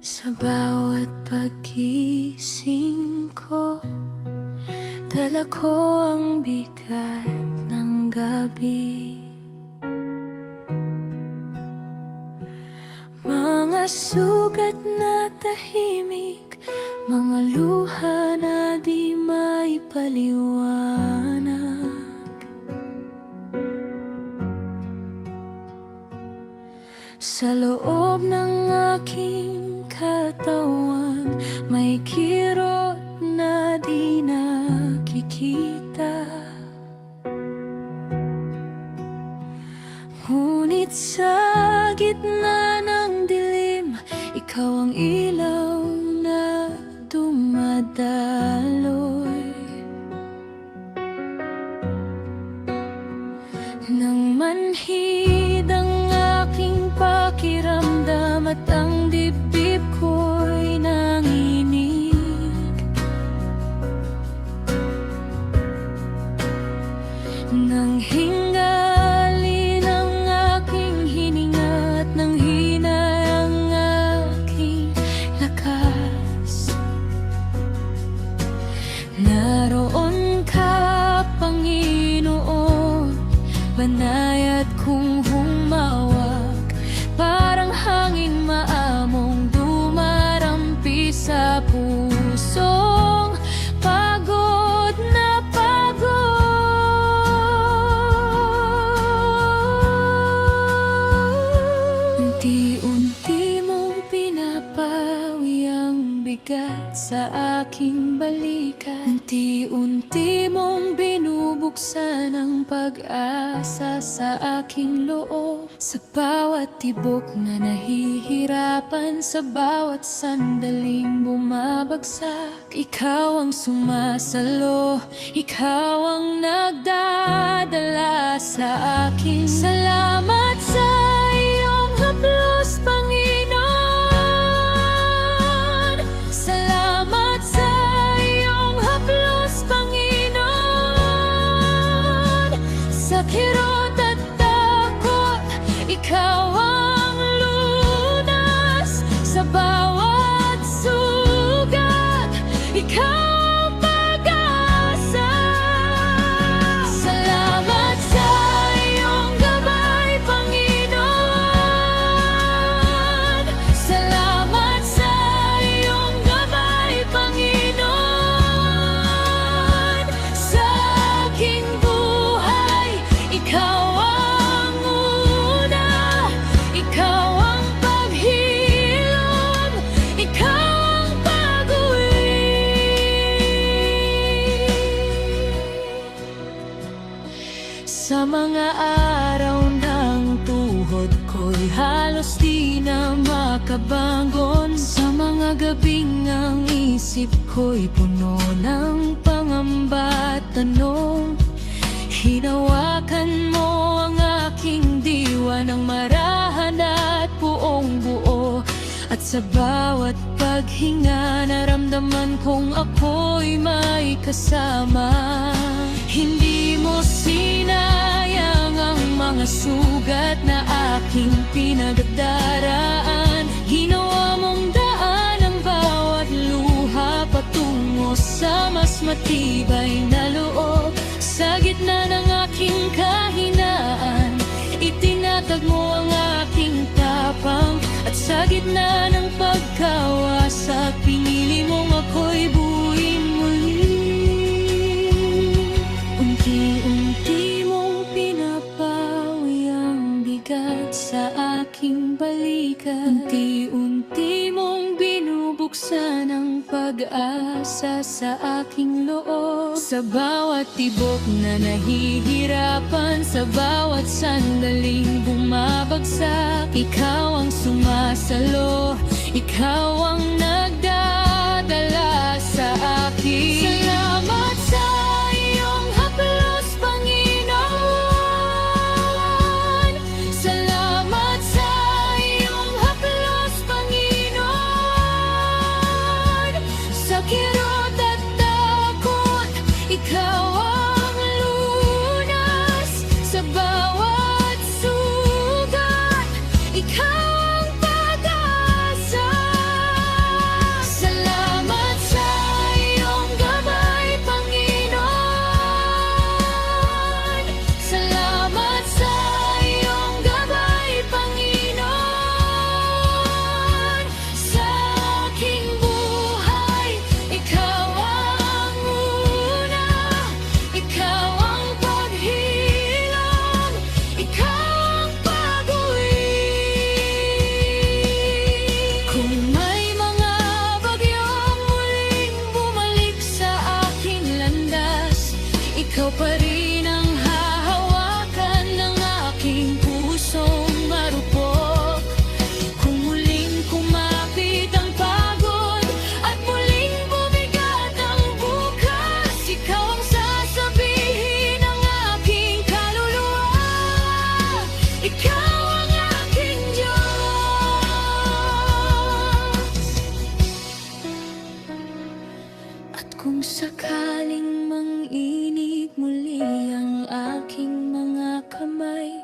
Sa bawat paggising ko, dala ko ang bigat ng gabi. Mga sugat na tahimik, mga luha na di maipaliwanag. Sa loob ng aking katawan, may kirot na di nakikita. Ngunit sa gitna ng dilim, ikaw ang ilaw na dumadaloy. Nang manhid ang aking pakiramdam at ang dibdib ko'y nanginig, nang hingalin ang aking hininga at nang hina ang aking lakas, naroon ka, Panginoon, banayad kong humawak, parang hangin maamong dumarampi sa pusong pagod na pagod. Unti-unti mong pinapawi ang bigat sa aking balikat, unti-unti mong binubuksan ang pag-asa sa aking loob. Sa bawat tibok na nahihirapan, sa bawat sandaling bumabagsak, ikaw ang sumasalo, ikaw ang nagdadala sa akin. Salamat sa iyong haplos, Panginoon. Salamat sa iyong haplos, Panginoon. Sa kirot at takot, ikaw ang lunas. Sa bawat sugat, ikaw ang pag-asa. Salamat sa iyong gabay, Panginoon. Salamat sa iyong gabay, Panginoon. Sa aking buhay, ikaw ang una, ikaw ang paghilom, ikaw ang pag-uwi. Sa mga araw ng tuhod ko'y halos di na makabangon, sa mga gabing ang isip ko'y puno ng pangamba at tanong, hinawakan mo ang aking diwa ng marahan at buong buo. At sa bawat paghinga, naramdaman kong ako'y may kasama. Hindi mo sinayang ang mga sugat na aking pinagdaraan. Ginawa mong daan ang bawat luha patungo sa mas matibay na loob. Sa gitna ng aking kahinaan, itinatag mo ang aking tapang. At sa gitna ng pagkawasak, pinili mong ako'y buuin muli. Unti-unti mong pinapawi ang bigat sa aking balikat, unti-unti mong binubuksan ang pag-asa sa aking loob. Sa bawat tibok na nahihirapan, sa bawat sandaling bumabagsak, ikaw ang sumasalo, ikaw ang nagdadala sa akin. Salamat sa iyong haplos, Panginoon. Salamat sa iyong haplos, Panginoon. Sa kirot at takot, ikaw ang lunas. Sa bawat sugat, ikaw ang pag-asa. Kung sakaling manginig muli ang aking mga kamay,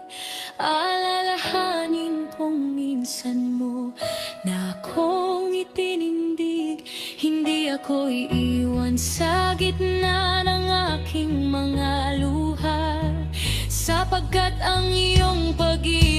alalahanin kong minsan mo na akong itinindig. Hindi ako iiwan sa gitna ng aking mga luha, sapagkat ang iyong pag-ibig